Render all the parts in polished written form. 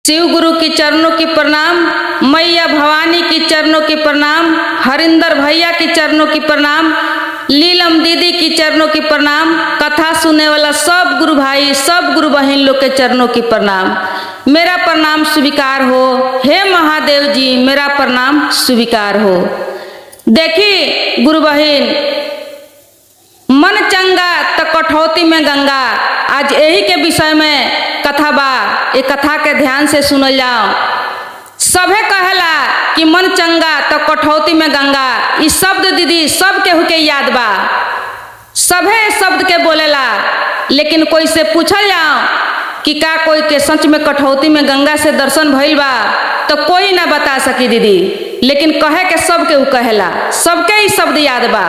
शिव गुरु की चरणों की प्रणाम, मैया भवानी की चरणों की प्रणाम, हरिंदर भैया की चरणों की प्रणाम, लीलम दीदी की चरणों की प्रणाम, कथा सुनने वाला सब गुरु भाई सब गुरु बहन लोग के चरणों की प्रणाम। मेरा प्रणाम स्वीकार हो, हे महादेव जी मेरा प्रणाम स्वीकार हो। देखी गुरु बहन, मन चंगा तो कठौती में गंगा, आज यही के विषय में कथा बा। ये कथा के ध्यान से सुनल जाओ। सभे कहला कि मन चंगा तो कठौती में गंगा, इस शब्द दीदी सब केहू के याद बा, सभे शब्द के बोलेला। लेकिन कोई से पूछल जाओ कि का कोई के सच में कठौती में गंगा से दर्शन भइल बा, तो कोई ना बता सकी दीदी। लेकिन कहे के सब केहू कहेला, सबके ही शब्द याद बा।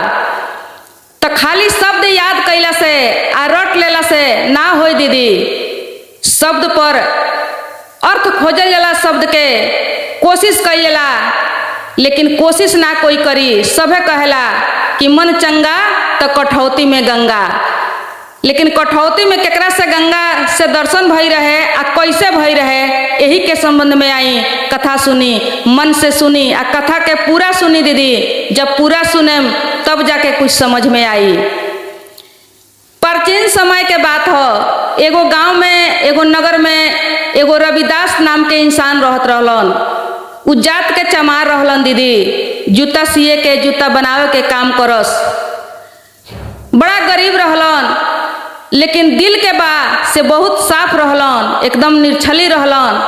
तो खाली शब्द याद कैला से आ रट लेला से ना होई दीदी। शब्द पर अर्थ खोजल जाला, शब्द के कोशिश कैला, लेकिन कोशिश ना कोई करी। सभे कहेला कि मन चंगा तो कठौती में गंगा, लेकिन कठौती में केकरा से गंगा से दर्शन भई रहे आ कैसे भई रहे, यही के संबंध में आई कथा सुनी, मन से सुनी आ कथा के पूरा सुनी दीदी। जब पूरा सुने तब जाके कुछ समझ में आई। प्राचीन समय के बात हो, एगो गांव में एगो नगर में एगो रविदास नाम के इंसान रहत रहलन। उ जात के चमार रहलन दीदी, जूता सिए के जूता बनावे के काम करस। बड़ा गरीब रहलन, लेकिन दिल के बा से बहुत साफ रहलन, एकदम निर्छली रहलन,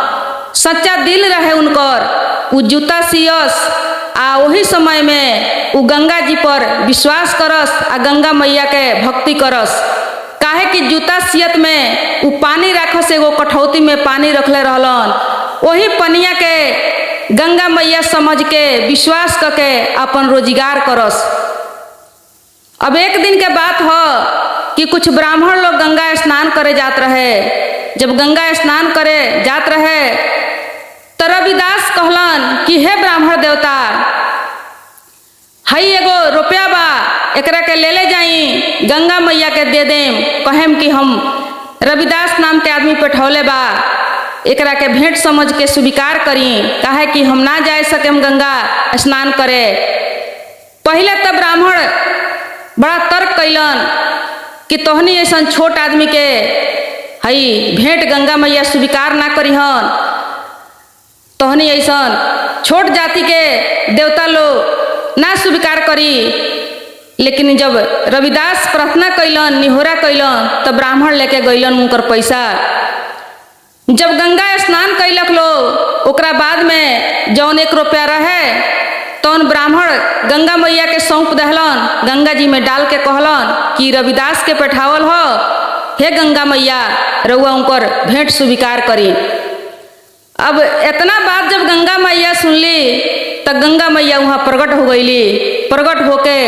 सच्चा दिल रहे उनकर। उ जूता सियस आ वही समय में उ गंगा जी पर विश्वास करस आ गंगा मैया के भक्ति करस। काहे कि जूता सियत में उ पानी राखस, एगो कठौती में पानी रखले रहलन। वही पनिया के गंगा मैया समझ के विश्वास करके अपन रोजगार करस। अब एक दिन के बात हो कि कुछ ब्राह्मण लोग गंगा स्नान करे जात रहे। जब गंगा स्नान करे जात रहे तो रविदास कहलन कि हे ब्राह्मण देवता, हई एगो रुपया बा, एकरा के ले ले जाई, गंगा मैया के दे देम। कहेम कि हम रविदास नाम के आदमी पेठौले बा, एकरा के भेंट समझ के स्वीकार करी, काहे कि हम ना जा सकेम गंगा स्नान करे। पहले तो ब्राह्मण बड़ा तर्क कैलन कि तोहनी ऐसा छोट आदमी के हई भेंट गंगा मैया स्वीकार ना करीहन, तोहनी ऐसा छोट जाति के देवता लोग ना स्वीकार करी। लेकिन जब रविदास प्रार्थना कैलन, निहोरा कैलन, तो ब्राह्मण लेके गैलन उनकर पैसा। जब गंगा स्नान कैलक लोग, ओकरा बाद में जौन 1 रुपया रहे तौन ब्राह्मण गंगा मैया के सौंप दहलन, गंगा जी में डाल के कहलन कि रविदास के पेठावल हो, हे गंगा मैया रउआ उनकर भेंट स्वीकार करी। अब इतना बात जब गंगा मैया सुनली तो गंगा मैया वहाँ प्रकट हो गईली। प्रकट होके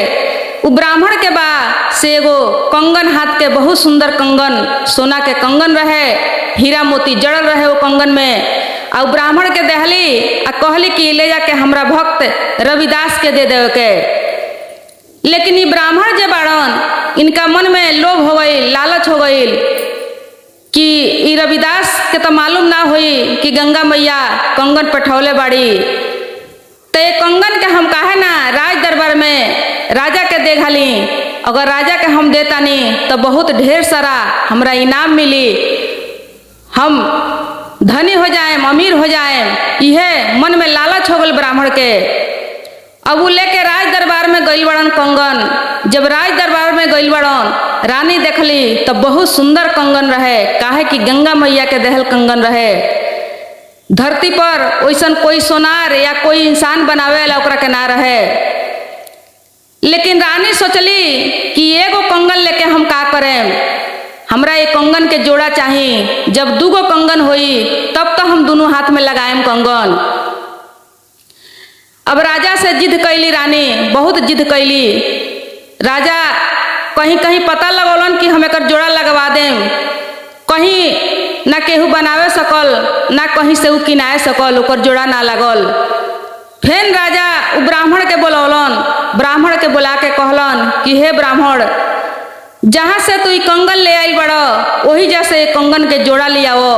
उ ब्राह्मण के बा से एगो कंगन, हाथ के बहुत सुंदर कंगन, सोना के कंगन रहे, हीरा मोती जड़ल रहे वो कंगन में। आ ब्राह्मण के दहली आ कहली कि ले जाके हमरा भक्त रविदास के दे देवे के। लेकिन ये ब्राह्मण जे बाड़न, इनका मन में लोभ हो गई, लालच हो गई कि रविदास के तो मालूम ना हुई कि गंगा मैया कंगन पेठौले बाड़ी, तो ये कंगन के हम काहे ना राज दरबार में राजा के दे घाली। अगर राजा के हम देतानी तो बहुत ढेर सारा हमरा इनाम मिली, हम धनी हो जाएम, अमीर हो जाएम। यह मन में लालच हो गल ब्राह्मण के। अब वो लेके राज दरबार में गइल बड़न कंगन। जब राज दरबार में गइल बड़न, रानी देखली तो बहुत सुंदर कंगन रहे, काहे कि गंगा मैया के देहल कंगन रहे। धरती पर वैसन कोई सोनार या कोई इंसान बनावे वाला ओकरा के ना रहे। लेकिन रानी सोचली कि एगो कंगन लेके हम का करें, हमरा एक कंगन के जोड़ा चाहिए। जब 2 गो कंगन होई तब तो हम दोनों हाथ में लगाएम कंगन। अब राजा से जिद कैली रानी, बहुत जिद कैली। राजा कहीं कहीं पता लगौलन कि हम एक जोड़ा लगवा देम, कहीं ना केहू बनावे सकल, ना कहीं से उ किनाए सकल, ओकर जोड़ा ना लगल। फिर राजा उ ब्राह्मण के बोलौलन, ब्राह्मण के बुला के कहलन कि हे ब्राह्मण, जहाँ से तू कंगन ले आई बड़ वही जैसे कंगन के जोड़ा ले आओ,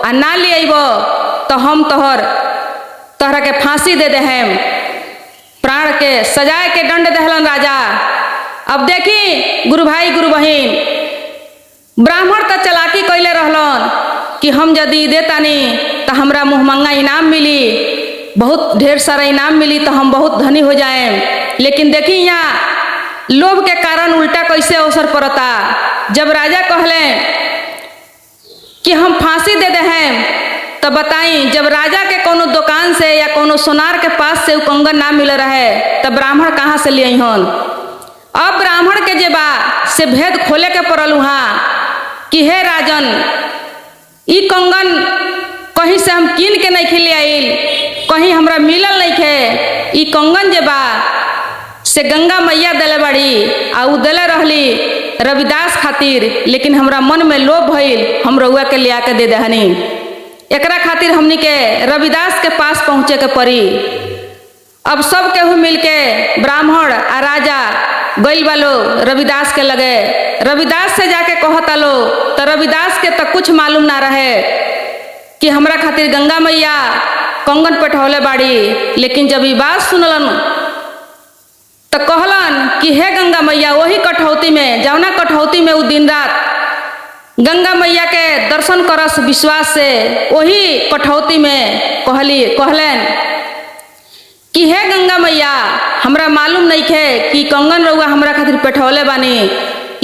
आ ना ले आइब तो हम तोहरा के फांसी दे देहम। प्राण के सजाए के दंड दहलन राजा। अब देखी गुरु भाई गुरु बहिन, ब्राह्मण तो चलाकी कैले रहलन कि हम यदि देतानी तो हमरा मुँहमंगा इनाम मिली, बहुत ढेर सारा इनाम मिली तो हम बहुत धनी हो जाएं। लेकिन देखी यहाँ लोभ के कारण उल्टा कैसे अवसर पड़ता। जब राजा कहले कि हम फांसी दे देहम, तो बताई जब राजा के कोनो दुकान से या कोनो सोनार के पास से कंगन ना मिल रहे तब ब्राह्मण कहाँ से ले हन। अब ब्राह्मण के जे बा से भेद खोले के पड़ल वहाँ कि हे राजन, ई कंगन कहीं से हम कीन के नहीं खिले आइल, कहीं हमरा मिलल नहीं खे। ई कंगन जे बा से गंगा मैया दिले बाड़ी, आ उ दिले रहली रविदास खातिर, लेकिन हमरा मन में लोभ भइल, हम रउआ के लिया के दे दहनी। एकरा खातिर हमनी के रविदास के पास पहुँचे के पड़ी। अब सब केहू मिल के ब्राह्मण आ राजा गइल बालो रविदास के लगे। रविदास से जाके कहता लो तो रविदास के तो कुछ मालूम ना रहे कि हमरा खातिर गंगा मैया कंगन पेठौले बाड़ी। लेकिन जब ये बात सुनलन तो कहलन कि हे गंगा मैया, वही कठौती में जौना कठौती में वो दिन रात गंगा मैया के दर्शन करस विश्वास से, वही कठौती में कहलन कि हे गंगा मैया, हमरा मालूम नहीं खे कि कंगन रउआ हमरा खातिर पेठौले बानी,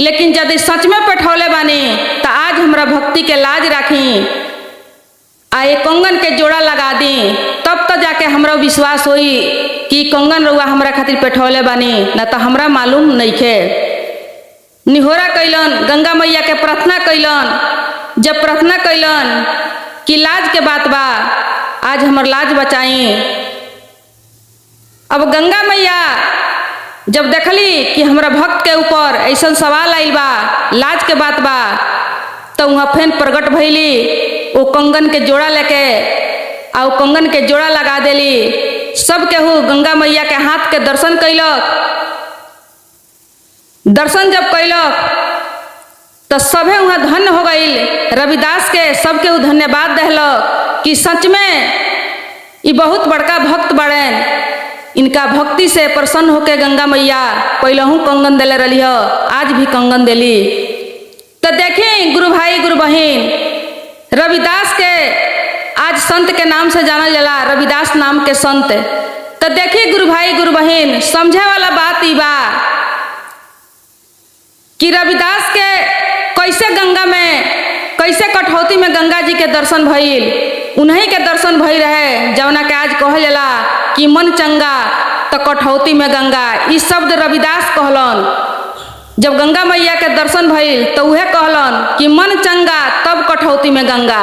लेकिन यदि सच में पेठौले बानी तो आज हमरा भक्ति के लाज राखी, आ ये कंगन के जोड़ा लगा दी, तब तो जाके हमरा विश्वास होई कि कंगन रउआ हमरा खातिर पेठौले बानी, न तो हमरा मालूम नहीं खे। निहोरा कैलन, गंगा मैया के प्रार्थना कैलन। जब प्रार्थना कैलन कि लाज के बात बा, आज हमर लाज बचाई। अब गंगा मैया जब देखली कि हमरा भक्त के ऊपर ऐसा सवाल आइल बा, लाज के बात बा, तो वहाँ फेन प्रकट भइली। वो कंगन के जोड़ा लेके आ वो कंगन के जोड़ा लगा देली। सब केहू गंगा मैया के हाथ के दर्शन कैलक। दर्शन जब कैलक तो सभे वहाँ धन्य हो गई। रविदास के सब केहू धन्यवाद दहलक कि सच में ये बहुत बड़का भक्त बड़ेन, इनका भक्ति से प्रसन्न होके गंगा मैया पहलहू कंगन दिले रही, आज भी कंगन दिली। तो देखें गुरु भाई गुरु बहिन, रविदास के आज संत के नाम से जाना जाला, रविदास नाम के संत। तो देखिए गुरु भाई गुरु बहिन, समझे वाला बात ई बा कि रविदास के कैसे गंगा में, कैसे कठौती में गंगा जी के दर्शन भइल। उन्हीं के दर्शन भई रहे जौना के आज कहल जाला कि मन चंगा तो कठौती में गंगा। इस शब्द रविदास कहलन। जब गंगा मैया के दर्शन भइल तो उहे कहलन कि मन चंगा तब कठौती में गंगा।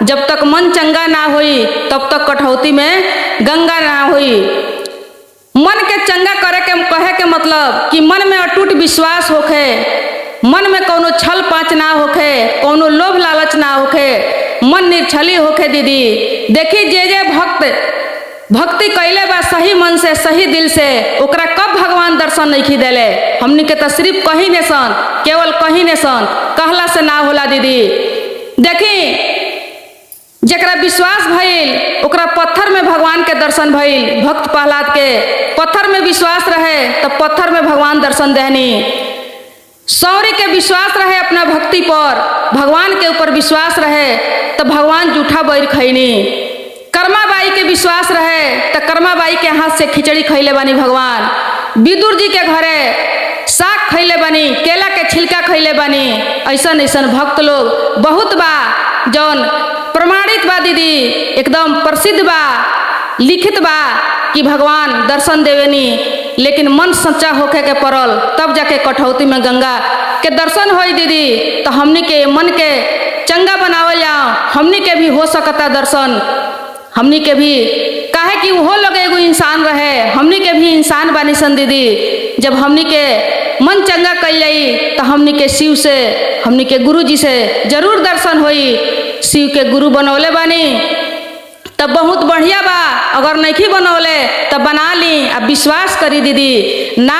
जब तक मन चंगा ना होई तब तक कठौती में गंगा ना होई। मन के चंगा करे के कहे के मतलब कि मन में अटूट विश्वास होखे, मन में कोनो छल पाँच ना होखे, कोनो लोभ लालच ना होखे, मन निर्छली होखे। दीदी देखी जे भक्ति कैले बा सही मन से सही दिल से, ओकरा कब भगवान दर्शन नहीं देले। हमनी के तो सिर्फ कहीं ने सन, केवल कहीं ने सन, कहला से ना होला। दीदी देखी जकरा विश्वास भइल ओकरा पत्थर में भगवान के दर्शन भइल। भक्त प्रहलाद के पत्थर में विश्वास रहे तो पत्थर में भगवान दर्शन देहनी। सौरी के विश्वास रहे अपना भक्ति पर, भगवान के ऊपर विश्वास रहे तो भगवान जूठा बैर खैनी। कर्माबाई के विश्वास रहे तो कर्माबाई के हाथ से खिचड़ी खैले बानी भगवान। विदुर जी के घरे साग खैले बानी, केला के छिलका खैले बानी। ऐसन ऐसन भक्त लोग बहुत बा जौन प्रमाणित बा। दीदी एकदम प्रसिद्ध बा, लिखित बा कि भगवान दर्शन देवेनी, लेकिन मन सच्चा होके के पड़ल तब जाके कठौती में गंगा के दर्शन होई। दीदी तो हमनी के मन के चंगा बनावल जाओ, हमनी के भी हो सकता दर्शन। हमनी के भी काहे कि वो लोग एगो इंसान रहे, हमनी के भी इंसान बानी सन। दीदी जब हमनी के मन चंगा कल जाई तो हमनी के शिव से, हमनी के गुरु जी से जरूर दर्शन होई। शिव के गुरु बनौले बानी तो तब बहुत बढ़िया बा, अगर नहीं बनौले तब बना ली। अब विश्वास करी दीदी, ना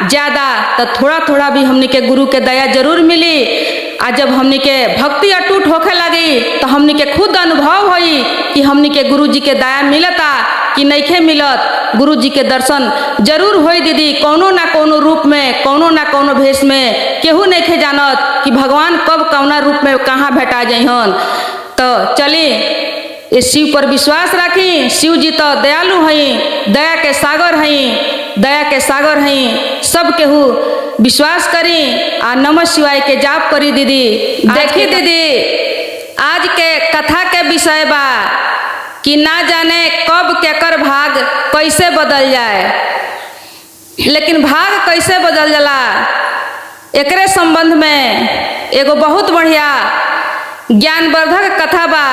ज़्यादा तो थोड़ा थोड़ा भी हमनी के गुरु के दया जरूर मिली। आ जब हमनी के भक्ति अटूट होखे लगी तो हमनी के खुद अनुभव होई कि हमनी के गुरु जी के दया मिलता कि नहीं मिलत। गुरु जी के दर्शन जरूर होई दीदी, कोनो ना कोनो रूप में, कोनो ना कोनो भेष में। केहू नहीं जानत कि भगवान कब कौना रूप में कहाँ भेटा जाइहन। तो चली इस शिव पर विश्वास रखी। शिव जी तो दयालु हैं, दया के सागर हैं, दया के सागर हैं। सब केहू विश्वास करी आ नमः शिवाय के जाप करी दीदी। देखी दीदी, आज के कथा के विषय बा कि ना जाने कब केकर भाग कैसे बदल जाए, लेकिन भाग कैसे बदल जाला एकरे संबंध में एगो बहुत बढ़िया ज्ञानवर्धक कथा बा।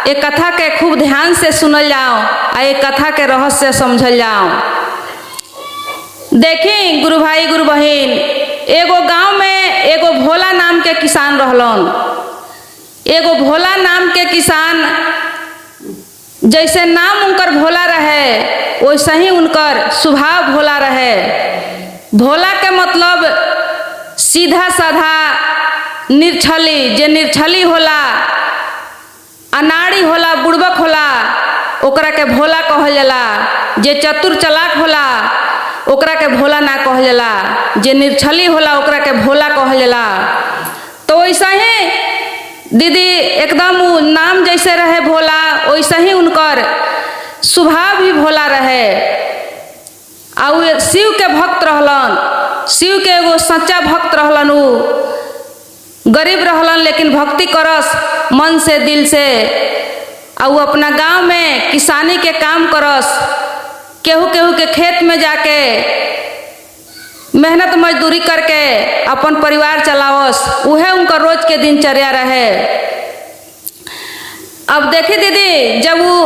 ये कथा के खूब ध्यान से सुनल जाओ आ ये कथा के रहस्य समझल जाओ। देखी गुरु भाई गुरु बहन, एगो गांव में एगो भोला नाम के किसान रहलन। एगो भोला नाम के किसान, जैसे नाम उनकर भोला रहे वैसे ही उनकर स्वभाव भोला रहे। भोला के मतलब सीधा साधा निर्छली, जे निर्छली होला, अनाड़ी होला, बुड़बक होला, ओकरा के भोला कहल जाला। जे चतुर चलाक होला ओकरा के भोला ना कहल जाला। जे निर्छली होला ओकरा के भोला कहल जाला। तो वैसा ही दीदी एकदम नाम जैसे रहे भोला, वैसे ही उनकर स्वभाव भी भोला रहे। और शिव के भक्त रहलन, शिव के एगो सच्चा भक्त रहलन। उ गरीब रहलन लेकिन भक्ति करस मन से, दिल से। और अपना गांव में किसानी के काम करस, केहू केहू के खेत में जाके मेहनत मजदूरी करके अपन परिवार चलावस। उहे उनका रोज के दिनचर्या रहे। अब देखी दीदी, जब वो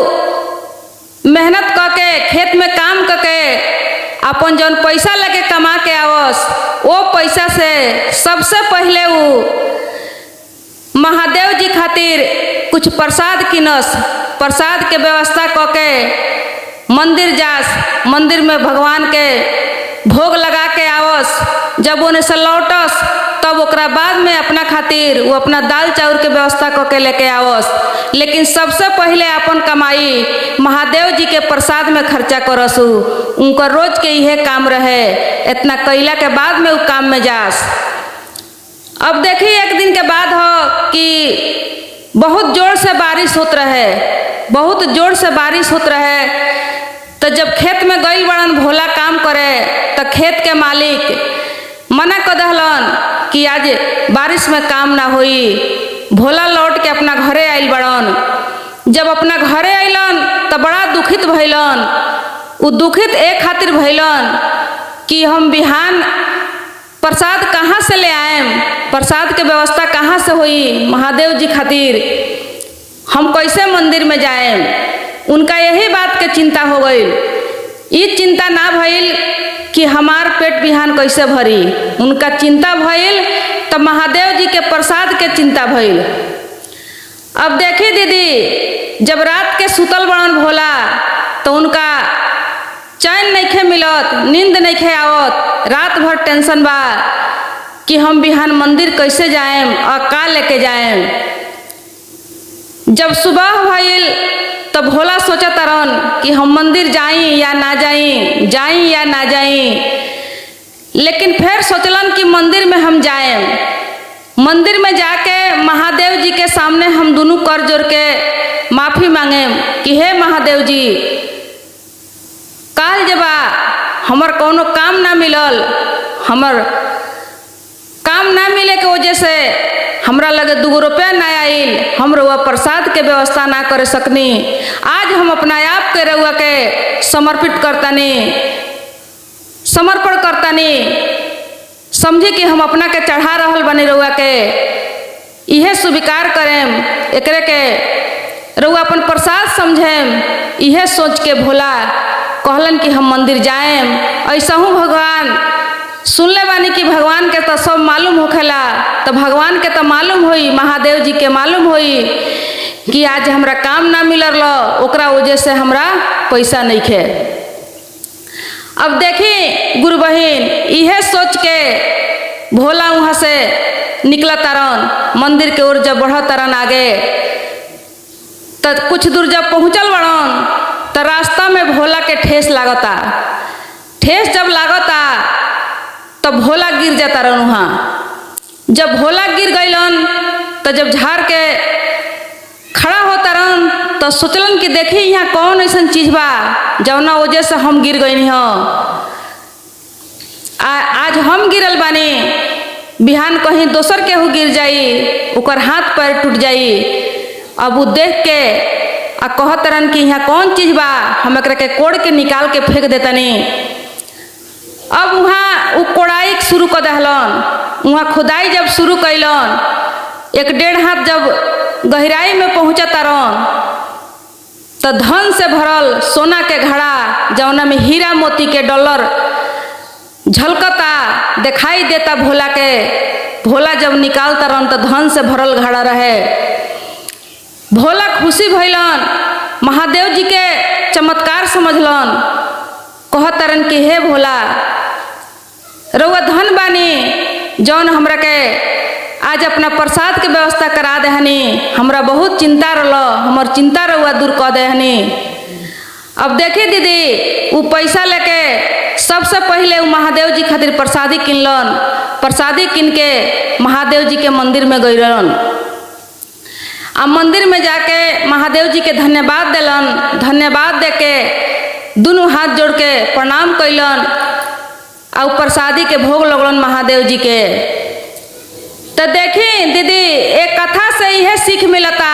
मेहनत करके खेत में काम करके अपन जौन पैसा लेके कमा के आवस, वो पैसा से सबसे पहले वो महादेव जी खातिर कुछ प्रसाद किनस। प्रसाद के व्यवस्था करके मंदिर जास, मंदिर में भगवान के भोग लगा के आवस। जब उन्हें से लौटस तब ओकरा बाद में अपना खातिर वो अपना दाल चाउर के व्यवस्था करके लेके आवस। लेकिन सबसे पहले अपन कमाई महादेव जी के प्रसाद में खर्चा करस। उनका रोज के यह काम रहे। इतना कैला के बाद में वो काम में जास। अब देखिए, एक दिन के बाद हो कि बहुत जोर से बारिश होत रहे, बहुत जोर से बारिश होत रहे। तो जब खेत में गई बड़न भोला काम करे, तो खेत के मालिक मना कर दहलन कि आज बारिश में काम ना होई। भोला लौट के अपना घरे आइल बड़न। जब अपना घरे आइलन तो बड़ा दुखित भइलन। वो दुखित एक खातिर भइलन कि हम बिहान प्रसाद कहाँ से ले आएम, प्रसाद के व्यवस्था कहाँ से हुई महादेव जी खातिर, हम कैसे मंदिर में जाएम। उनका यही बात के चिंता हो गई। ये चिंता ना भइल कि हमार पेट बिहान कैसे भरी, उनका चिंता भइल तो महादेव जी के प्रसाद के चिंता भइल। अब देखी दीदी, जब रात के सुतल बड़न भोला तो उनका चैन नहीं खे मिलत, नींद नहीं खे आवत। रात भर टेंशन बा कि हम बिहान मंदिर कैसे जाएम और का लेके जाएम। जब सुबह भइल तब भोला सोचत रहन कि हम मंदिर जाई या ना जाई, जाई या ना जाई। लेकिन फिर सोचलन कि मंदिर में हम जाएम। मंदिर में जाके महादेव जी के सामने हम दोनों कर जोड़ के माफ़ी मांगेम कि हे महादेव जी, काल जबा हमर कोनो काम ना मिलल, हमर काम ना मिले के वजह से हमरा लगे 2 रुपया ना आइल, हम रउआ प्रसाद के व्यवस्था ना करे सकनी। आज हम अपना आप के रउआ के समर्पित करतानी, समर्पण करतानी। समझी कि हम अपना के चढ़ा रहल बनी रउआ के, इहे स्वीकार करेम, एकरे के रउआ अपन प्रसाद समझेम। इहे सोच के भोला कहलन कि हम मंदिर जाएम। ऐसा हूँ भगवान सुनले बानी कि भगवान के तो सब मालूम होखेला, तो भगवान के तो मालूम होई, महादेव जी के मालूम होई कि आज हमरा काम ना मिलल, ओकरा वजह से हमरा पैसा नहीं खे। अब देखी गुरु बहिन, इहे सोच के भोला वहाँ से निकला तारन, मंदिर के ओर जब बढ़ तारन आगे, तो कुछ दूर जब पहुँचल बड़न तो रास्ता में भोला के ठेस लागता। ठेस जब लागता तो भोला गिर जाता रहन वहाँ। जब भोला गिर गईलन तो जब झाड़ के खड़ा होता रहन तो सोचलन कि देखी यहाँ कौन ऐसा चीज बा जौना वजह से हम गिर गई हो। आज हम गिरल बानी, बिहान कहीं दोसर केहू गिर जाई, ओकर हाथ पैर टूट जाई। अब वो देख के आ कहत रहन कि यहाँ कौन चीज बा, हम एकरा के कोड़ के निकाल के फेंक देतनी। अब वहाँ वो कोड़ाई शुरू कर दहलन, वहाँ खुदाई जब शुरू कैलन, 1-1.5 हाथ जब गहराई में पहुँचता रहन तो धन से भरल सोना के घड़ा जौना में हीरा मोती के डॉलर झलकता दिखाई देता भोला के। भोला जब निकालता रहन तो धन से भरल घड़ा रहे। भोला खुशी भइलन, महादेव जी के चमत्कार समझलन, कहत रहन कि हे भोला रउआ धन बानी जौन हमरा के आज अपना प्रसाद के व्यवस्था करा देहनी। हमरा बहुत चिंता रहल, हमर चिंता रउआ दूर कर देहनी। अब देखी दीदी, वो पैसा लेके सबसे पहले वो महादेव जी खातिर प्रसादी किनलन। प्रसादी किन के महादेव जी के मंदिर में गईलन। अब मंदिर में जाके महादेव जी के धन्यवाद दिलन। धन्यवाद दे के दोनों हाथ जोड़ के प्रणाम कैलन और प्रसादी के भोग लगलन महादेव जी के। तो देखी दीदी, एक कथा से यह सीख मिलता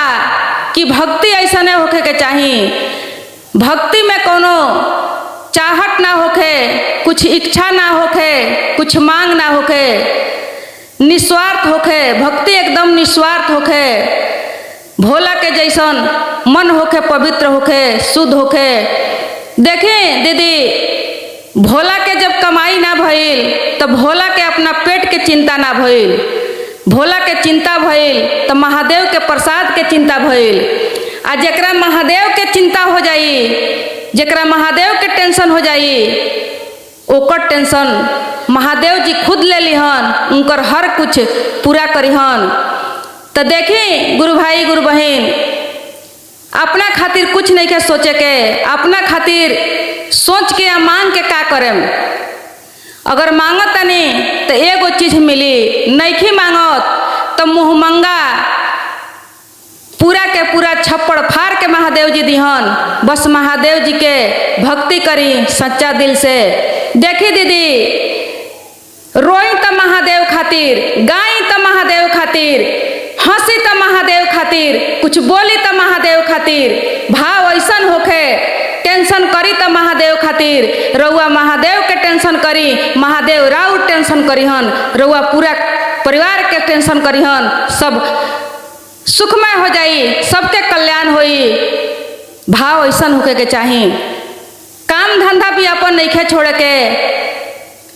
कि भक्ति ऐसा नहीं होखे के चाहिए। भक्ति में कोनो चाहत ना होखे, कुछ इच्छा ना होखे, कुछ मांग ना होखे, निस्वार्थ होखे। भक्ति एकदम निस्वार्थ होखे। भोला के जैसन मन होखे, पवित्र होखे, शुद्ध होखे। देखें दीदी, भोला के जब कमाई ना भइल तो भोला के अपना पेट के चिंता ना भइल। भोला के चिंता भइल तो महादेव के प्रसाद के चिंता भइल। आ जकरा महादेव के चिंता हो जाई, जकरा महादेव के टेंशन हो जाई, ओकर टेंशन महादेव जी खुद ले लिहन, उनकर हर कुछ पूरा करिहन। तो देखी गुरु भाई गुरु बहन, अपना खातिर कुछ नहीं के सोचे के, अपना खातिर सोच के या मांग के का करें। अगर मांगत तनी तो एगो चीज मिली, नहीं मांगत तो मुँह मंगा पूरा के पूरा छप्पड़ फाड़ के महादेव जी दिहन। बस महादेव जी के भक्ति करी सच्चा दिल से। देखी दीदी, रोई तो महादेव खातिर, गाई तो महादेव खातिर, हंसी तो महादेव खातिर, कुछ बोली तो महादेव खातिर, भाव ऐसन होखे, टेंशन करी तो महादेव खातिर। रउआ महादेव के टेंशन करी, महादेव राउर टेंशन करीहन। रउआ पूरा परिवार के टेंशन करीहन, सब सुखमय हो जाई, सबके कल्याण होई। भाव ऐसन होके के चाही। काम धंधा भी अपन नइखे छोड़े के,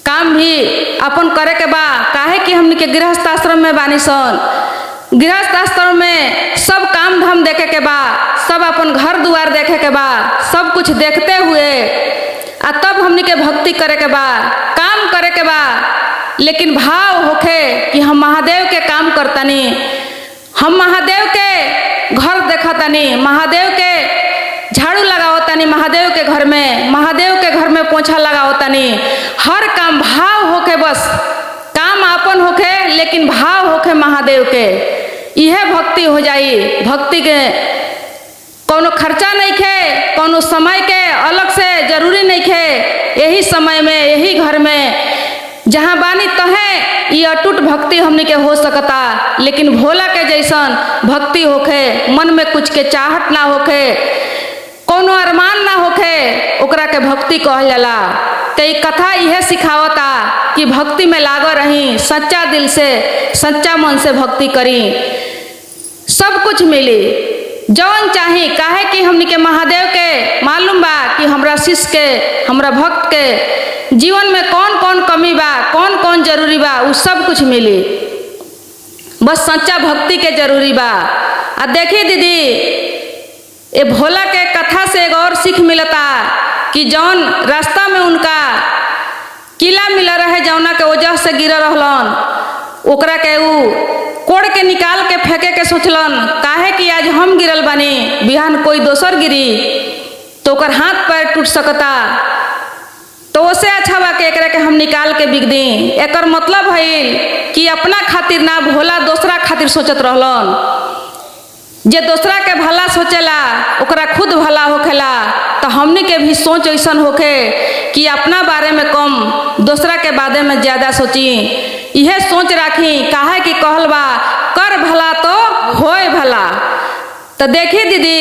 काम भी अपन करे के बा। काहे कि हमनी के गृहस्थ आश्रम में बानी सन। गृहस्थ आश्रम में सब काम धाम देखे के बा, सब अपन घर दुआर देखे के बा। सब कुछ देखते हुए आ तब हमनी के भक्ति करे के बा, काम करे के बा। लेकिन भाव होखे कि हम महादेव के काम करतनी, हम महादेव के घर देखतनी, महादेव के झाड़ू लगावतनी, महादेव के घर में, महादेव के घर में पोछा लगावतनी। हर काम भाव होके, बस काम आपन होके लेकिन भाव होके महादेव के। यह भक्ति हो जाई। भक्ति के कोनो खर्चा नहीं खे, कोनो समय के अलग से जरूरी नहीं खे। यही समय में, यही घर में जहाँ बानी तहे ये अटूट भक्ति हमने के हो सकता। लेकिन भोला के जैसन भक्ति होखे, मन में कुछ के चाहत ना होखे, कोनो अरमान ना होखे, ओकरा के भक्ति कहल जाला। तो ये कथा यह सिखावता कि भक्ति में लागो रही, सच्चा दिल से, सच्चा मन से भक्ति करी, सब कुछ मिली, जौन चाही। काहे कि हमनी के महादेव के मालूम बा कि हमरा शिष्य के, हमरा भक्त के जीवन में कौन कौन कमी बा, कौन कौन जरूरी बा, उ सब कुछ मिली। बस सच्चा भक्ति के जरूरी बा। आ देखिए दीदी, ये भोला के कथा से एक और सीख मिलता कि जौन रास्ता में उनका किला मिला रहे, जौना के वजह से गिर रहलन, ओकरा के उ कोड़ के निकाल के फेंके के सोचलन, काहे कि आज हम गिरल बानी, बिहान कोई दोसर गिरी तो ओकर हाथ पैर टूट सकता, तो उससे अच्छा बा कि एकरा के हम निकाल के बिक दी। एकर मतलब भइल कि अपना खातिर ना, भोला दूसरा खातिर सोचत रहलन। जे दूसरा के भला सोचेला ओकरा खुद भला होखेला, तो हमनी के भी सोच ऐसन होखे कि अपना बारे में कम, दूसरा के बारे में ज्यादा सोची। यह सोच राखी, काहे कि कहल बा कर भला तो होए भला। तो देखिए दीदी,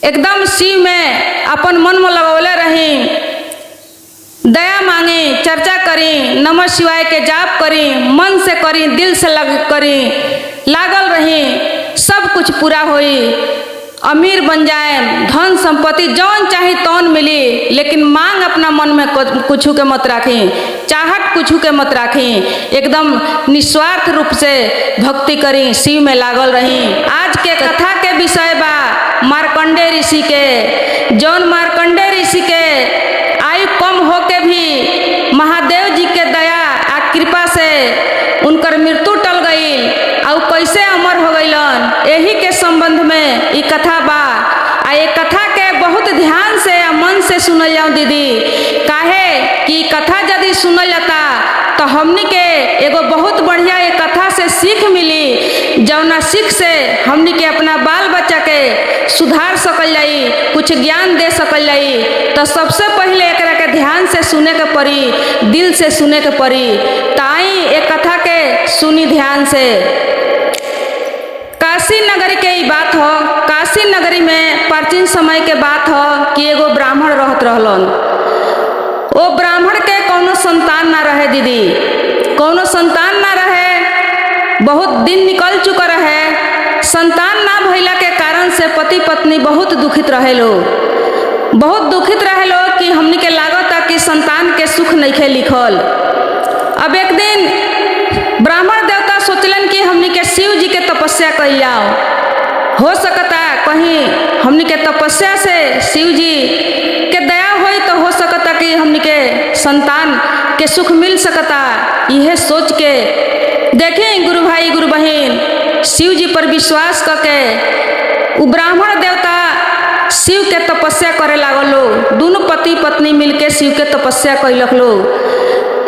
एकदम शिव में अपन मन में लगौले रही, दया मांगी, चर्चा करी, नमः शिवाय के जाप करी, मन से करी, दिल से करी, लागल रही, सब कुछ पूरा होई, अमीर बन जाए, धन संपत्ति जौन चाहे तौन मिली, लेकिन मांग अपना मन में कुछ के मत राखी, चाहत कुछ के मत राखी, एकदम निस्वार्थ रूप से भक्ति करी, शिव में लागल रही। आज के कथा के विषय बा मार्कंडेय ऋषि के। जौन मार्कंडेय ऋषि के आयु कम होके भी महादेव जी के दया आ कृपा से उनकर मृत्यु टल गई, और कैसे अमर हो गईलन, यही के संबंध में ये कथा बा। आ ये कथा के बहुत ध्यान से आ मन से सुनल जाऊं दीदी, काहे कि कथा यदि सुनल जाता तो हमनी के एगो बहुत बढ़िया ये कथा से सीख मिली, जौना सीख से हमनी के अपना बाल बच्चा के सुधार सकल जाई, कुछ ज्ञान दे सकल जाई। तो सबसे पहले एकरा के ध्यान से सुने के पड़ी, दिल से सुने के पड़ी। ताई ये कथा के सुनी ध्यान से। काशी नगरी के ही बात हो। काशी नगरी में प्राचीन समय के बात हो कि एगो ब्राह्मण रहत रहलन। वो ब्राह्मण के कौनो संतान ना रहे दीदी, कौनो संतान ना रहे, बहुत दिन निकल चुका रहे। संतान ना भइला के कारण से पति पत्नी बहुत दुखित रहे लो, बहुत दुखित रहे लो कि हमनी के लागता कि संतान के सुख नइखे लिखल। अब एक दिन ब्राह्मण देवता सोचलन कि हमनी के शिव जी के तपस्या कइल जाओ, हो सकता कहीं हमनी के तपस्या से शिव जी के दया होई तो हो सकता कि हमनी के संतान के सुख मिल सकता। यह सोच के देखें गुरु भाई गुरु बहन, शिव जी पर विश्वास करके वो ब्राह्मण देवता शिव के तपस्या करे लागल लो। दोनों पति पत्नी मिलके शिव के तपस्या कैलक लो।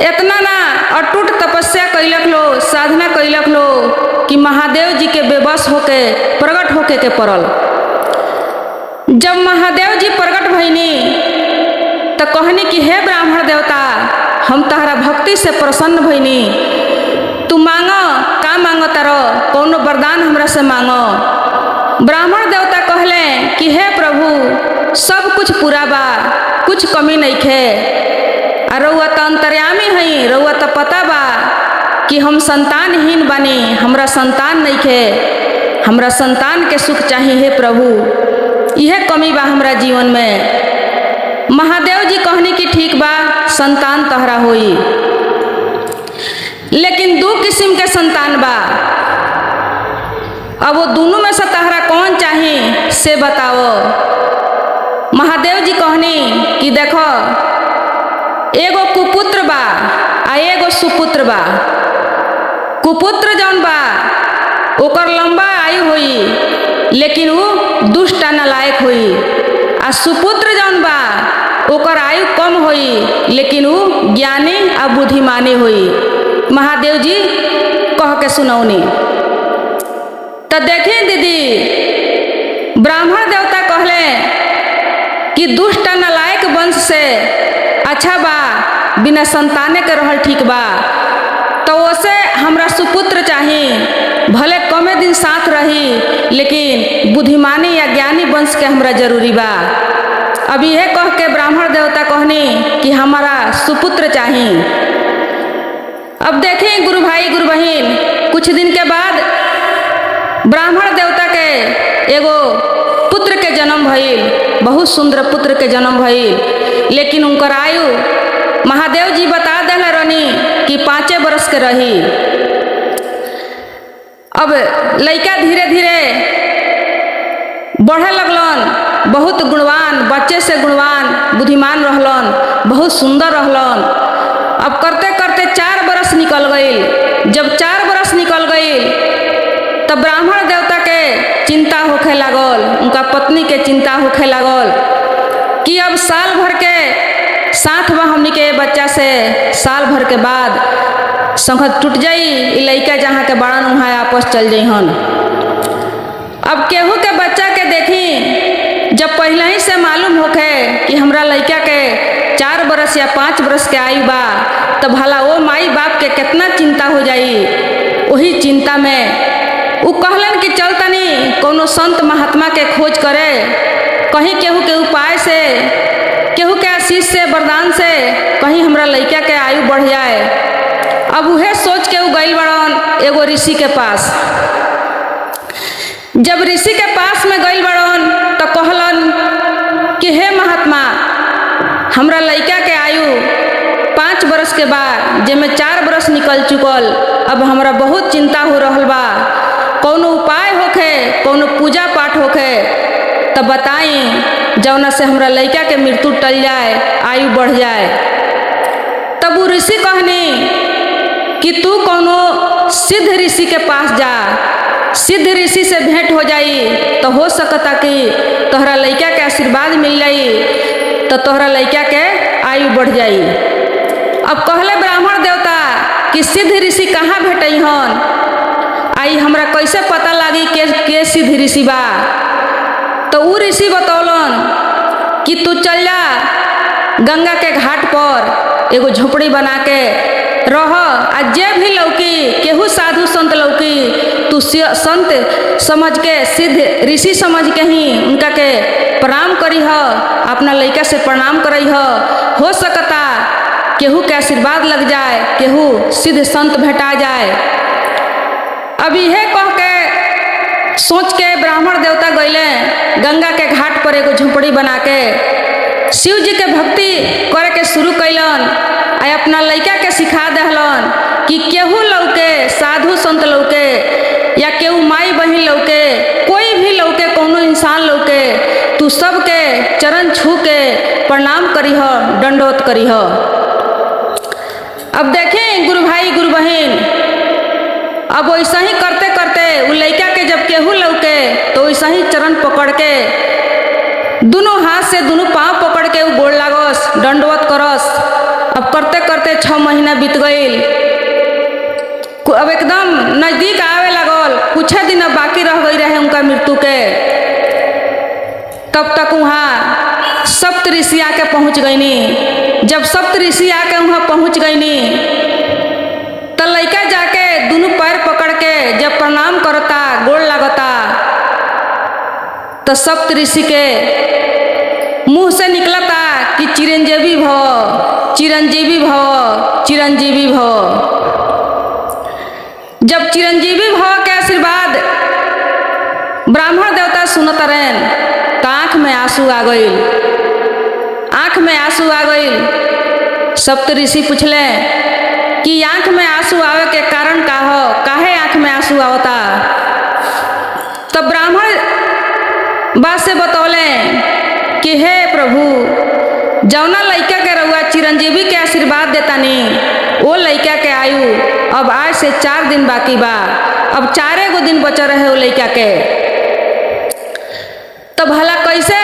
इतना ना अटूट तपस्या कैलक लो, साधना कैलक लो कि महादेव जी के बेबस होके प्रकट होके के पड़ल। जब महादेव जी प्रकट भइनी तो कहनी कि हे ब्राह्मण देवता, हम तहरा भक्ति से प्रसन्न भइनी, तू मांगो, का मांगो तारो, कौनो वरदान हमरा से मांगो। ब्राह्मण देवता कहले कि हे प्रभु, सब कुछ पूरा बा, कुछ कमी नहीं खे। रउआ तो अंतर्यामी हई, रउआ तो पता बा कि हम संतानहीन बानी, हमरा संतान नहीं खे, हमरा संतान के सुख चाहिए हे प्रभु, यह कमी बा हमरा जीवन में। महादेव जी कहनी कि ठीक बा, संतान तहरा होई, लेकिन दो किस्म के संतान बा। अब वो दोनों में से तहरा कौन चाहिए से बताओ। महादेव जी कहनी कि देखो, एगो कुपुत्र बा आ एगो सुपुत्र बा। कुपुत्र जौन बा ओकर लंबा आयु होई, लेकिन वो दुष्ट नालायक होई। आ सुपुत्र जौन बा ओकर आयु कम होई, लेकिन वो ज्ञानी आ बुद्धिमानी होई। महादेव जी कह के सुनौनी। तो देखिए दीदी, ब्राह्मण देवता कहले कि दुष्ट नालायक वंश से अच्छा बा बिना संताने के रहल ठीक बा, तो ओसे हमरा सुपुत्र चाहिए, भले कमे दिन साथ रही, लेकिन बुद्धिमानी या ज्ञानी वंश के हमरा जरूरी बा। अब यह कह के ब्राह्मण देवता कहनी कि हमारा सुपुत्र चाहिए। अब देखें गुरु भाई गुरु बहन, कुछ दिन के बाद ब्राह्मण देवता के एगो पुत्र के जन्म भइल। बहुत सुंदर पुत्र के जन्म भइल। लेकिन उनकर आयु महादेव जी बता दिले रहनी कि 5 बरस के रही। अब लड़का धीरे धीरे बढ़े लगलन, बहुत गुणवान, बच्चे से गुणवान बुद्धिमान रहलन, बहुत सुंदर रहलन। अब करते करते 4 बरस निकल गई। जब 4 बरस निकल गई तब ब्राह्मण देवता के चिंता होखे लागल, उनका पत्नी के चिंता होखे लागल कि अब साल भर के साथ बा हमनी के बच्चा से, साल भर के बाद संगत टूट जाई, लड़का जहाँ के बड़न वहाँ आपस चल जइहन। अब केहू के बच्चा के देखी जब पहले ही से मालूम होखे कि हमरा लड़का के 4 बरस या 5 बरस के आयु बा, तो भला वो माई बाप के कितना चिंता हो जाई। वही चिंता में उ कहलन कि चल तनी कोनो संत महात्मा के खोज करे, कहीं केहू के उपाय से, केहू के आशीष से, वरदान से कहीं हमरा लड़का के आयु बढ़ जाए। अब उहे सोच के उ गइल बड़न एगो ऋषि के पास। जब ऋषि के पास में गइल बड़न तो कहलन कि हे महात्मा, हमरा लड़का के आयु 5 बरस के बाद जेमे 4 बरस निकल चुकल, अब हमरा बहुत चिंता हो रहल बा, कौनो उपाय होखे, कौनो पूजा पाठ होखे तो बताई जौना से हमरा लड़का के मृत्यु टल जाए, आयु बढ़ जाए। तब वो ऋषि कहनी कि तू कौनो सिद्ध ऋषि के पास जा, सिद्ध ऋषि से भेंट हो जाई तो हो सकता कि तोहरा लड़का के आशीर्वाद मिल जाई, तो तोहरा लड़का के आयु बढ़ जाई। अब कहले ब्राह्मण देवता कि सिद्ध ऋषि कहाँ भेटई हन, आई हमरा कैसे पता लागी के सिद्ध ऋषि बा। तो उ ऋषि बतौलन कि तू चल जा गंगा के घाट पर एगो झोपड़ी बना के रह, आ जे भी लौकी केहू साधु संत लौकी तू संत समझ के, सिद्ध ऋषि समझ के ही उनका के प्रणाम करी ह, अपना लड़का से प्रणाम करई ह, हो सकता केहू के आशीर्वाद लग जाए, केहू सिद्ध संत भेटा जाए। अब यह कह के सोच के ब्राह्मण देवता गइले गंगा के घाट पर एगो झोपड़ी बना के शिव जी के भक्ति करे के शुरू कैलन। आ अपना लड़का के सिखा दहलन कि केहू लौके, साधु संत लौके या केहू माई बहिन लौके, कोई भी लौके, कोनो इंसान लौके, तू सबके चरण छू के प्रणाम करी ह, दंडवत करी ह। अब देखें गुरु भाई गुरु बहन, अब वैसा ही करते करते वो लड़का के जब केहू लौके तो वैसा ही चरण पकड़ के दोनों हाथ से दोनों पांव पकड़ के वो गोड़ लागस, दंडवत करस। अब करते करते 6 महीना बीत गईल, अब एकदम नजदीक आवे लगल, कुछ दिन अब बाकी रह गई रहे उनका मृत्यु के। तब तक वहाँ सप्त ऋषि आके पहुँच गईनी। जब सप्त ऋषि आके वहाँ पहुँच गईनी तो लड़का जाके दोनों पैर पकड़ के जब प्रणाम करता, गोड़ लगता, तो सप्त ऋषि के मुंह से निकलता कि चिरंजीवी भव, चिरंजीवी भव, चिरंजीवी भव। जब चिरंजीवी भव के आशीर्वाद ब्राह्मण देवता सुनत रहन तो आँख में आंसू आ गईल, आँख में आंसू आ गईल। सप्त ऋषि पूछले कि आँख में आंसू आवे के कारण का हो, काहे आँख में आंसू आवता। तब ब्राह्मण बात से बतौले कि हे प्रभु, जौना लड़का के रउआ चिरंजीवी के आशीर्वाद देतानी, वो लड़का के आयु अब आज से 4 दिन बाकी बा, अब 4 दिन बचा रहे वो लड़का के। तो भला कैसे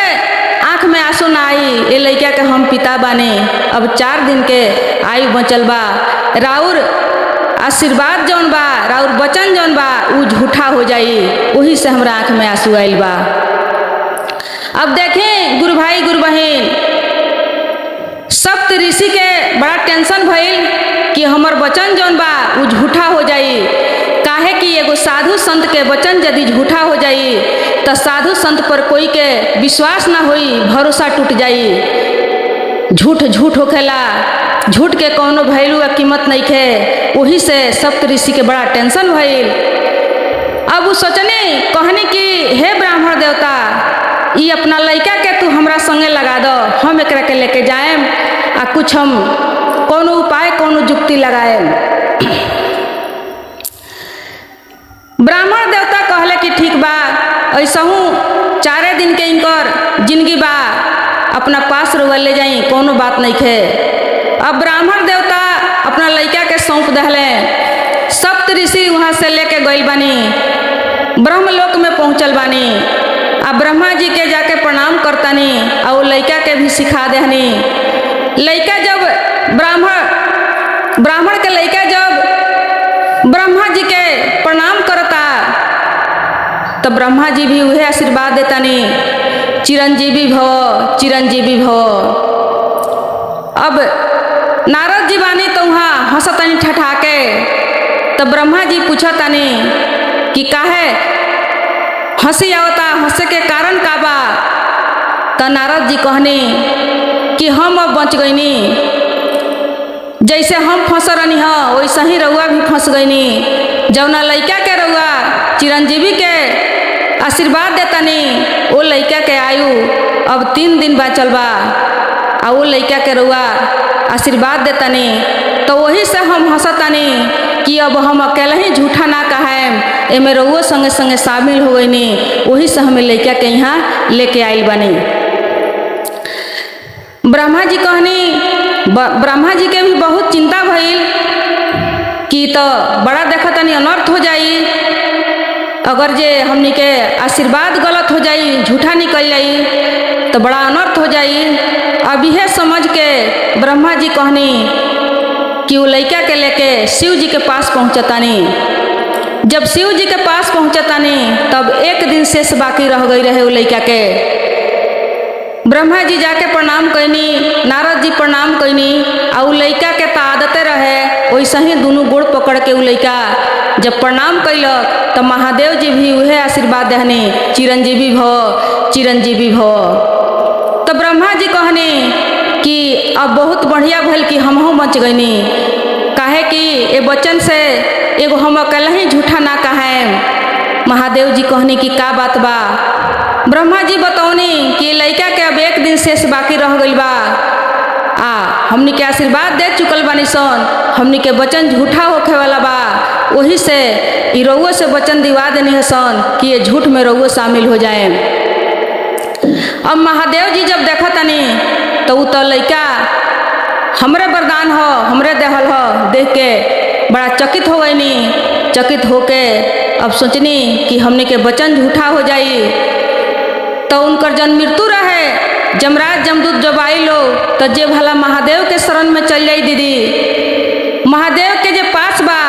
आँख में आंसू ना आई, ये लड़का के हम पिता बानी, अब 4 दिन के आयु बचल बा, राउर आशीर्वाद जौन बा, राउर वचन जौन बा उ झूठा हो जाई, वही से हमरा आँख में आंसू आइल बा। अब देखें गुरु भाई गुरु बहन, सप्त ऋषि के बड़ा टेंशन भइल कि हमर वचन जौन बा उ झूठा हो जाई। काहे कि एगो साधु संत के वचन यदि झूठा हो जाई तो साधु संत पर कोई के विश्वास ना होई, भरोसा टूट जाई। झूठ झूठ होखेला, झूठ के कौनो वैल्यू या कीमत नहीं खे। वही से सप्त ऋषि के बड़ा टेंशन भइल। अब वो सोचने कहने कि हे ब्राह्मण देवता, ये अपना लड़का के तू हमरा संगे लगा दो, हम एकरा के लेके जाएम आ कुछ हम कोनो उपाय कोनो जुक्ति लगाएम। ब्राह्मण देवता कहले कि ठीक बा, ऐसा हूँ 4 दिन के इनकर जिंदगी बा, अपना पास रुआ ले जाई, कोनो बात नहीं खे। अब ब्राह्मण देवता अपना लड़का के सौंप दहले। सप्त ऋषि वहाँ से लेके गइल बानी, ब्रह्मलोक में पहुँचल बानी। आ ब्रह्मा जी के जाके प्रणाम करतानी और वो लड़का के भी सिखा देहनी। लड़का जब ब्राह्मण के लड़का जब ब्रह्मा जी के प्रणाम करता तो ब्रह्मा जी भी वह आशीर्वाद देतानी, चिरंजीवी भव, चिरंजीवी भव। अब नारद जी बानी तो वहाँ हंसतानी ठठा के, तो ब्रह्मा जी पूछतानी कि काहे हंसी आवता, हंसे के कारण का बा? तो नारद जी कहनी कि हम अब बच गईनी, जैसे हम फंस रहनी ह वैसे ही रउआ भी फंस गईनी। जौना लड़का के रउआ चिरंजीवी के आशीर्वाद देतानी, वो लड़का के आयु अब 3 दिन बाचल बा, आ वो लड़का के रउआ आशीर्वाद देतानी, तो वही से हम हंसतानी कि अब हम अकेले ही झूठा ना कहाएम, एमे रउओ संगे संगे शामिल हो गईनी, वही से हमें लड़का के यहाँ लेके आइल बानी। ब्रह्मा जी कहनी, ब्रह्मा जी के भी बहुत चिंता भइल कि तो बड़ा देखतानी अनर्थ हो जाई, अगर जे हमनी के आशीर्वाद गलत हो जाई, झूठा निकल जाई तो बड़ा अनर्थ हो जाई। अब यह समझ के ब्रह्मा जी कहनी कि वो लड़का के लेके शिव जी के पास पहुँचतानी। जब शिव जी के पास पहुँचतानी तब 1 दिन शेष बाकी रह गई रहे वो लड़का के। ब्रह्मा जी जाके प्रणाम कैनी, नारद जी प्रणाम कैनी, आ उ लड़का के तो आदते रहे वैसे ही दोनों गोड़ पकड़ के उ लड़का जब प्रणाम कैलक तो महादेव जी भी वह आशीर्वाद देहनी, चिरंजीवी भव, चिरंजीवी भव। तो ब्रह्मा जी कहनी कि अब बहुत बढ़िया भल कि हमहू बच गईनी, काहे कि ये बच्चन से एगो हम अकेले ही झूठा ना कहें। महादेव जी कहनी कि का बात बा? ब्रह्मा जी बतौनी कि लड़का के अब 1 दिन शेष बाकी रह गई बा, आ हमनी के आशीर्वाद दे चुकल बानी सन, हमनी के वचन झूठा होखे वाला बा, वही से ई रउओ से वचन दिवा देनी है सन कि ये झूठ में रउओ शामिल हो जाए। अब महादेव जी जब देखा तनी तो उ तो लड़का हमरे वरदान हो, हमरे देहल हो, देख के बड़ा चकित हो गईनी। चकित होके अब सोचनी कि हमने के वचन झूठा हो जाई, तो उनकर जन मृत्यु रहे, जमराज जमदूत जब आई लो तो जे भला महादेव के शरण में चल जाई दीदी, महादेव के जे पास बा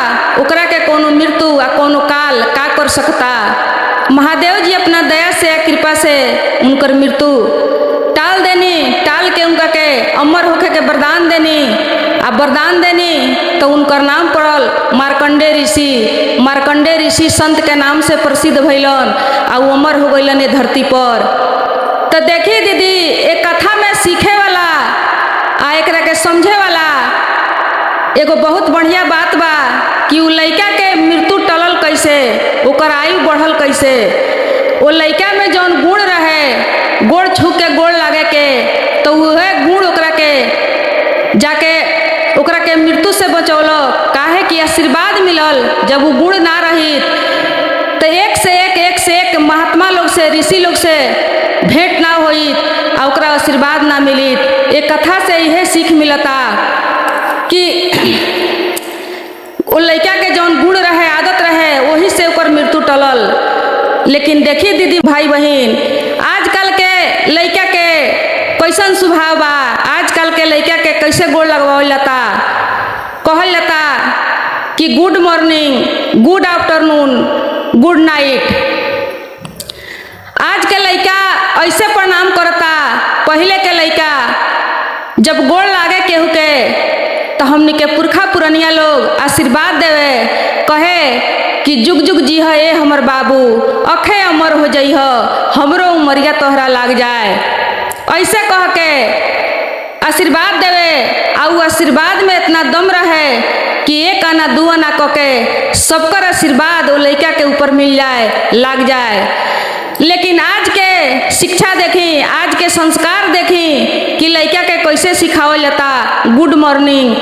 ओकरा के कोनो मृत्यु आ कोनो काल का कर सकता। महादेव जी अपना दया से कृपा से उनकर मृत्यु टाल देनी, टाल के उनका के अमर होके के वरदान देनी। आ वरदान देनी तो उनकर नाम पड़ल मार्कंडेय ऋषि। मार्कंडेय ऋषि संत के नाम से प्रसिद्ध भइलन आ वो अमर हो गइलन धरती पर। तो देखी दीदी, एक कथा में सीखे वाला आ एकरा के समझे वाला एगो बहुत बढ़िया बात बा कि उ लड़का के मृत्यु टलल कैसे, ओकर आयु बढ़ल कैसे। वो लड़का में जौन गुण रहे, गोड़ छू के गोड़ लागे के, तो वह गुण ओकरा के जाके ओकरा के मृत्यु से बचौलो। काहे कि आशीर्वाद मिलल, जब वो गुण ना रही तो एक से एक महात्मा लोग से, ऋषि लोग से भेंट ना होई आ ओकरा आशीर्वाद ना मिली। एक कथा से यह सीख मिलता कि वो लड़का के जौन गुण रहे, आदत रहे, वही से ओकर मृत्यु टलल। लेकिन देखी दीदी भाई बहन, आजकल के लड़का के कैसन स्वभाव बा, आजकल के लड़का के कैसे गोड़ लगवावल जाता, कहल जाता कि good morning, good afternoon, good night. आज के लड़का ऐसे प्रणाम करता, पहले के लड़का जब गोड़ लागे केहू के तो हमने के पुरखा पुरनिया लोग आशीर्वाद देवे, कहे कि जुग जुग जी है ए हमर बाबू, अखे अमर हो जाइ हो, हमरो उमरिया तोहरा लाग जाए। ऐसे कह के आशीर्वाद देवे। आ उ आशीर्वाद में इतना दम रहे कि एक आना दू आना कह के सबकर आशीर्वाद वो लड़का के ऊपर मिल जाए, लाग जाए। लेकिन आज के शिक्षा देखी, आज के संस्कार देखी कि लड़का के कैसे सिखावल जाता, good morning,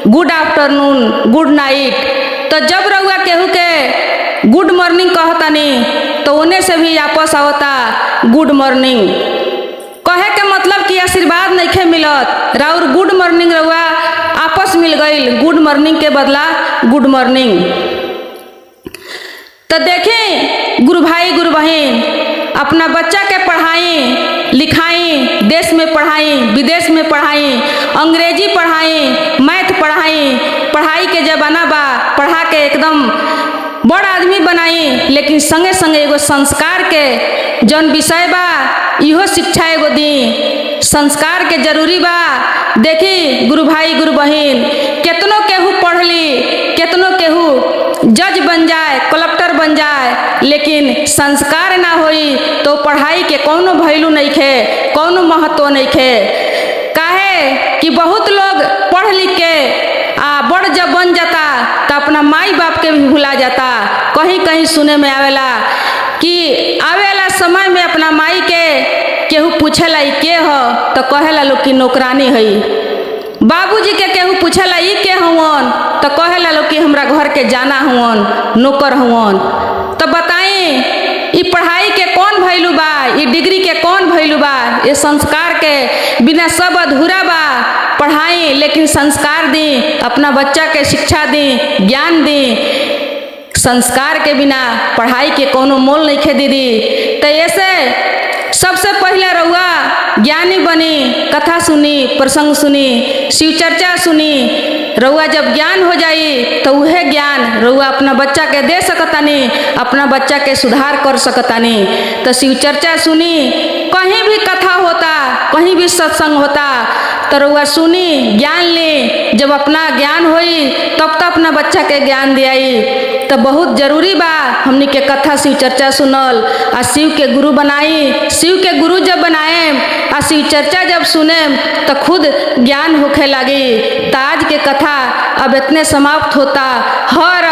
good afternoon, good night. तो जब रउआ केहू के गुड मॉर्निंग कहतानी तो उन्हें से भी आपस आवता गुड मॉर्निंग। कहे के मतलब कि आशीर्वाद नहीं मिलत, राउर गुड मॉर्निंग रउआ आपस मिल गई, गुड मॉर्निंग के बदला गुड मॉर्निंग। तो देखें गुरु भाई गुरु बहन, अपना बच्चा के पढ़ाई लिखाई, देश में पढ़ाई, विदेश में पढ़ाई, अंग्रेजी पढ़ाई, मैथ पढ़ाई, पढ़ाई के जमाना बा, पढ़ा के एकदम बड़ आदमी बनाई, लेकिन संगे संगे एगो संस्कार के जौन विषय बा इहो शिक्षा एगो दी, संस्कार के जरूरी बा। देखी गुरु भाई गुरु बहन, केतनो केहू पढ़ ली, केतनो केहू जज बन जाए, कलेक्टर बन जाए, लेकिन संस्कार ना होई तो पढ़ाई के कौनो वैल्यू नहीं खे, कौनो महत्व नहीं खे। काहे कि बहुत लोग पढ़ लिख के बड़ जब बन जाता तो अपना माई बाप के भी भुला जाता। कहीं कहीं सुने में आवेला कि आवेला समय में अपना माई के केहू पूछेला ई के हो तो कहेला लोग कि नौकरानी हई, बाबूजी के केहू पूछेला ई के हवन तो कहेला लोग कि हमरा घर के जाना हवन, नौकर हवन। तो बताई ई पढ़ाई के कौन वैल्यू बा, ई डिग्री के कौन वैल्यू बा? ये संस्कार के बिना सब अधूरा बा। पढ़ाई लेकिन संस्कार दी, अपना बच्चा के शिक्षा दी, ज्ञान दी। संस्कार के बिना पढ़ाई के कोनो मोल नहीं खे दीदी। तो ऐसे सबसे पहले रउआ ज्ञानी बनी, कथा सुनी, प्रसंग सुनी, शिव चर्चा सुनी। रउआ जब ज्ञान हो जाई तो वह ज्ञान रउआ अपना बच्चा के दे सकतानी, अपना बच्चा के सुधार कर सकतानी। तो शिव चर्चा सुनी, कहीं भी कथा होता, कहीं भी सत्संग होता तो रउआ सुनी, ज्ञान ली। जब अपना ज्ञान होई तब तो अपना बच्चा के ज्ञान दियाई। तो बहुत जरूरी बा हमनी के कथा शिव चर्चा सुनल आ शिव के गुरु बनाई। शिव के गुरु जब बनाए आ शिव चर्चा जब सुने तो खुद ज्ञान होखे लगी। तो आज के कथा अब इतने समाप्त होता। हर